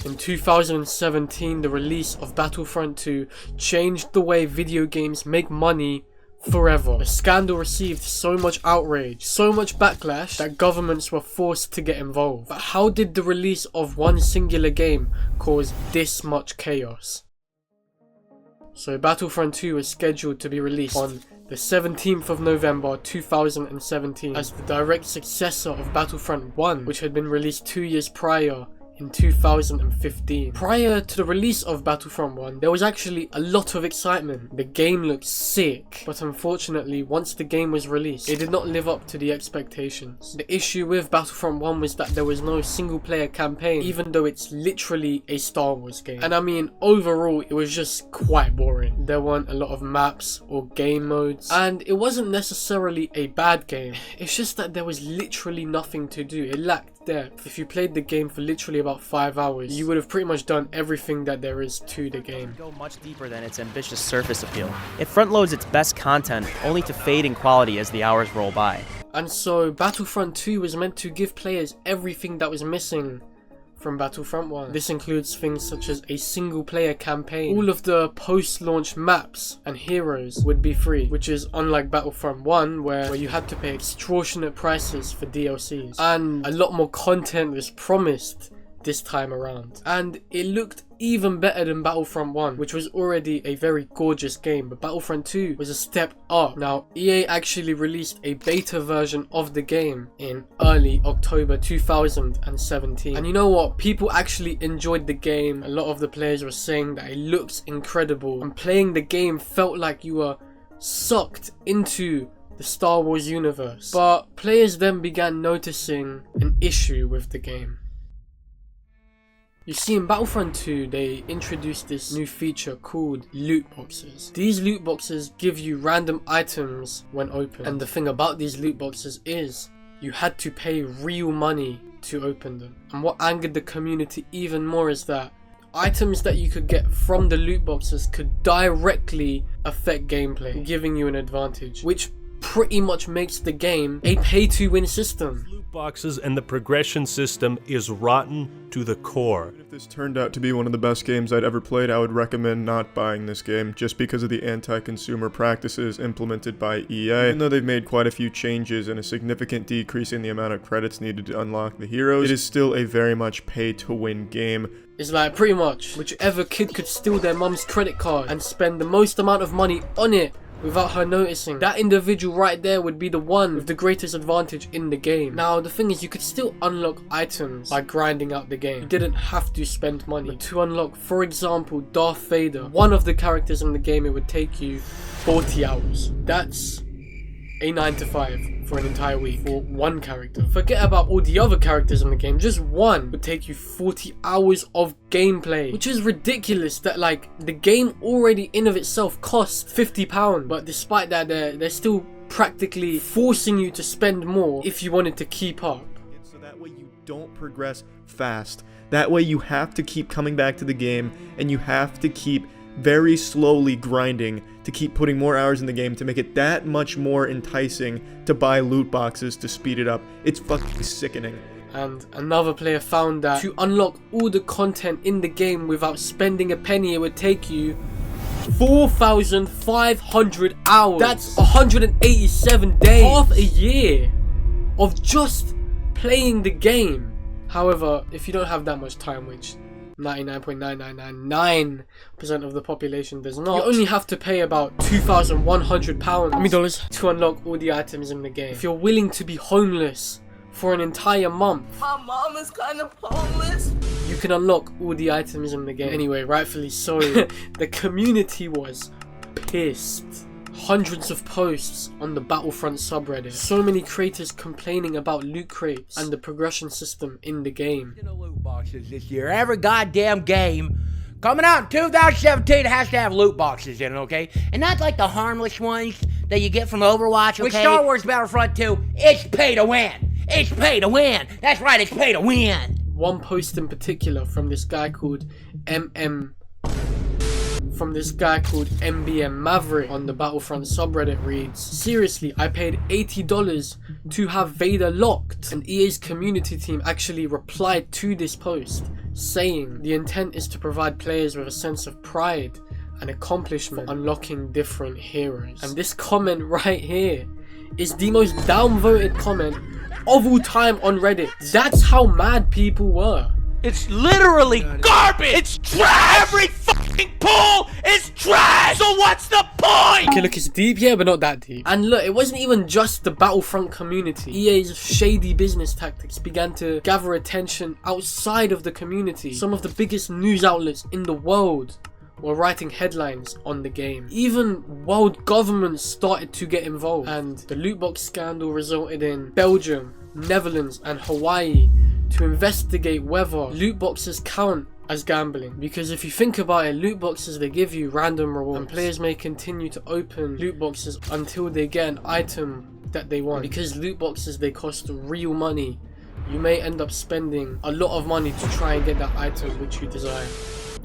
In 2017, the release of Battlefront 2 changed the way video games make money forever. The scandal received so much outrage, so much backlash, that governments were forced to get involved. But how did the release of one singular game cause this much chaos? So Battlefront 2 was scheduled to be released on the 17th of November 2017 as the direct successor of Battlefront 1, which had been released 2 years prior in 2015. Prior to the release of Battlefront 1, there was actually a lot of excitement. The game looked sick, but unfortunately, once the game was released, it did not live up to the expectations. The issue with Battlefront 1 was that there was no single player campaign, even though it's literally a Star Wars game. And I mean, overall, it was just quite boring. There weren't a lot of maps or game modes, and it wasn't necessarily a bad game. It's just that there was literally nothing to do. It lacked depth. If you played the game for literally about 5 hours, you would have pretty much done everything that there is to the game. Go much deeper than its ambitious surface appeal. It front loads its best content only to fade in quality as the hours roll by. And so Battlefront 2 was meant to give players everything that was missing from Battlefront 1. This includes things such as a single player campaign. All of the post-launch maps and heroes would be free, which is unlike Battlefront 1 where you had to pay extortionate prices for DLCs. And a lot more content was promised this time around. And it looked even better than Battlefront 1, which was already a very gorgeous game, but Battlefront 2 was a step up. Now, EA actually released a beta version of the game in early October 2017. And you know what? People actually enjoyed the game. A lot of the players were saying that it looks incredible, and playing the game felt like you were sucked into the Star Wars universe. But players then began noticing an issue with the game. You see, in Battlefront 2, they introduced this new feature called loot boxes. These loot boxes give you random items when open. And the thing about these loot boxes is you had to pay real money to open them. And what angered the community even more is that items that you could get from the loot boxes could directly affect gameplay, giving you an advantage, which pretty much makes the game a pay-to-win system. Loot boxes and the progression system is rotten to the core. If this turned out to be one of the best games I'd ever played, I would recommend not buying this game just because of the anti-consumer practices implemented by EA. Even though they've made quite a few changes and a significant decrease in the amount of credits needed to unlock the heroes, it is still a very much pay-to-win game. It's like pretty much whichever kid could steal their mum's credit card and spend the most amount of money on it without her noticing, that individual right there would be the one with the greatest advantage in the game. Now, the thing is, you could still unlock items by grinding out the game. You didn't have to spend money. But to unlock, for example, Darth Vader, one of the characters in the game, it would take you 40 hours. That's a 9 to 5 for an entire week for one character. Forget about all the other characters in the game. Just one would take you 40 hours of gameplay, which is ridiculous that like the game already in of itself costs £50, but despite that they're still practically forcing you to spend more if you wanted to keep up. So that way you don't progress fast. That way you have to keep coming back to the game and you have to keep very slowly grinding to keep putting more hours in the game to make it that much more enticing to buy loot boxes to speed it up. It's fucking sickening. And another player found that to unlock all the content in the game without spending a penny, it would take you 4,500 hours. That's 187 days. Half a year of just playing the game. However, if you don't have that much time, which 99.9999% of the population does not, you only have to pay about $2,100 to unlock all the items in the game. If you're willing to be homeless for an entire month, my mom is kind of homeless, you can unlock all the items in the game. Anyway, rightfully so, the community was pissed. Hundreds of posts on the Battlefront subreddit. So many creators complaining about loot crates and the progression system in the game. Loot boxes this year. Every goddamn game coming out in 2017 has to have loot boxes in it, okay? And not like the harmless ones that you get from Overwatch, okay? With Star Wars Battlefront 2, it's pay to win. It's pay to win. That's right, it's pay to win. One post in particular from this guy called MBM Maverick on the Battlefront subreddit reads, "Seriously, I paid $80 to have Vader locked." And EA's community team actually replied to this post saying the intent is to provide players with a sense of pride and accomplishment for unlocking different heroes. And this comment right here is the most downvoted comment of all time on Reddit. That's how mad people were. It's literally garbage! It's trash! Every fucking pool is trash! So what's the point? Okay, look, it's deep, yeah, but not that deep. And look, it wasn't even just the Battlefront community. EA's shady business tactics began to gather attention outside of the community. Some of the biggest news outlets in the world were writing headlines on the game. Even world governments started to get involved. And the loot box scandal resulted in Belgium, Netherlands, and Hawaii to investigate whether loot boxes count as gambling. Because if you think about it, loot boxes, they give you random rewards, and players may continue to open loot boxes until they get an item that they want. Because loot boxes, they cost real money, you may end up spending a lot of money to try and get that item which you desire.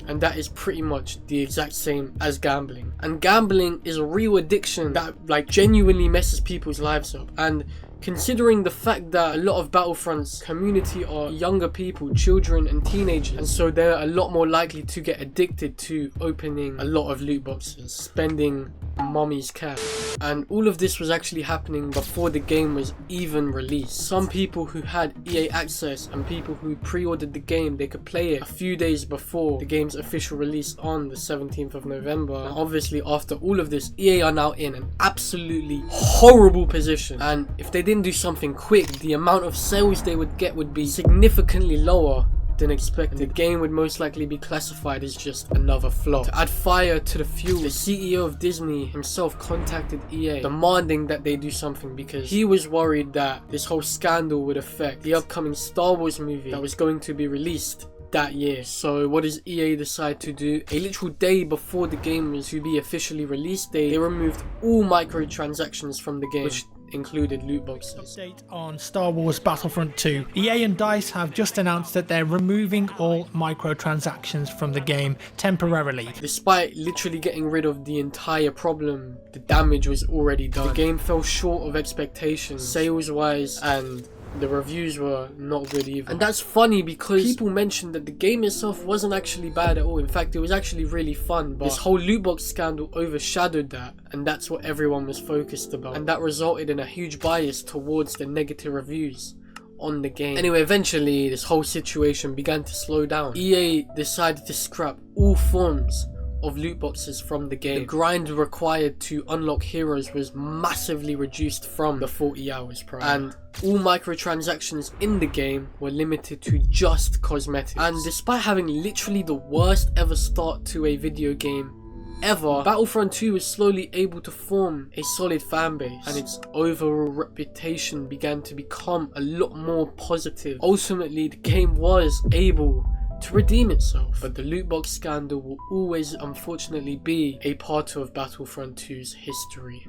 And that is pretty much the exact same as gambling. And gambling is a real addiction that like genuinely messes people's lives up. And considering the fact that a lot of Battlefront's community are younger people, children and teenagers, and so they're a lot more likely to get addicted to opening a lot of loot boxes, spending mommy's cash. And all of this was actually happening before the game was even released. Some people who had EA access and people who pre-ordered the game, they could play it a few days before the game's official release on the 17th of November. And obviously after all of this, EA are now in an absolutely horrible position, and if they didn't do something quick, the amount of sales they would get would be significantly lower than expected. The game would most likely be classified as just another flop. To add fire to the fuel, the CEO of Disney himself contacted EA demanding that they do something, because he was worried that this whole scandal would affect the upcoming Star Wars movie that was going to be released that year. So what does EA decide to do? A literal day before the game was to be officially released, they removed all microtransactions from the game, which included loot boxes. Update on Star Wars Battlefront 2. EA and DICE have just announced that they're removing all microtransactions from the game temporarily. Despite literally getting rid of the entire problem, the damage was already done. The game fell short of expectations, sales wise, and the reviews were not good either. And that's funny because people mentioned that the game itself wasn't actually bad at all. In fact, it was actually really fun, but this whole loot box scandal overshadowed that, and that's what everyone was focused about, and that resulted in a huge bias towards the negative reviews on the game. Anyway, eventually this whole situation began to slow down. EA decided to scrap all forms of loot boxes from the game. The grind required to unlock heroes was massively reduced from the 40 hours prior, and all microtransactions in the game were limited to just cosmetics. And despite having literally the worst ever start to a video game ever, Battlefront 2 was slowly able to form a solid fan base, and its overall reputation began to become a lot more positive. Ultimately, the game was able to redeem itself, but the loot box scandal will always unfortunately be a part of Battlefront 2's history.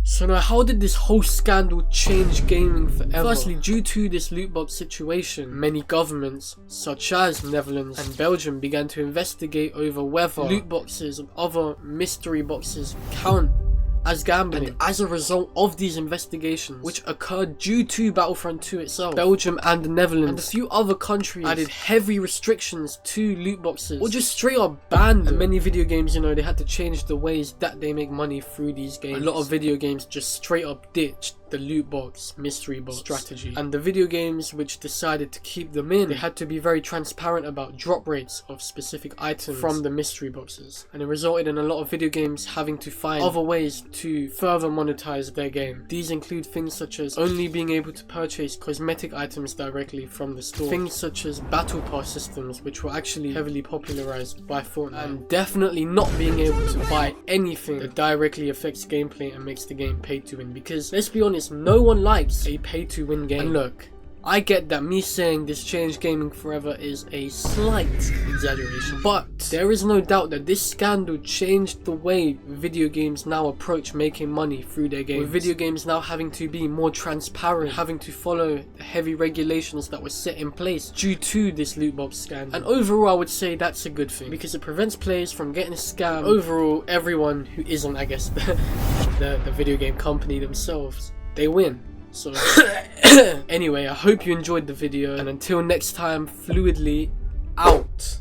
So now, how did this whole scandal change gaming forever? Firstly, due to this loot box situation, many governments, such as Netherlands and Belgium, began to investigate over whether loot boxes and other mystery boxes count as gambling. And as a result of these investigations, which occurred due to Battlefront 2 itself, Belgium and the Netherlands and a few other countries added heavy restrictions to loot boxes, or just straight up banned them. And many video games, you know, they had to change the ways that they make money through these games. A lot of video games just straight up ditched the loot box, mystery box strategy. And the video games which decided to keep them in, they had to be very transparent about drop rates of specific items from the mystery boxes. And it resulted in a lot of video games having to find other ways to further monetize their game. These include things such as only being able to purchase cosmetic items directly from the store, things such as battle pass systems, which were actually heavily popularized by Fortnite, and definitely not being able to buy anything that directly affects gameplay and makes the game pay to win, because let's be honest, no one likes a pay to win game. And look, I get that me saying this changed gaming forever is a slight exaggeration, but there is no doubt that this scandal changed the way video games now approach making money through their games. With video games now having to be more transparent, having to follow the heavy regulations that were set in place due to this loot box scandal. And overall, I would say that's a good thing, because it prevents players from getting scammed. Overall, everyone who isn't, I guess, the video game company themselves, they win. So anyway, I hope you enjoyed the video, and until next time, fluidly out.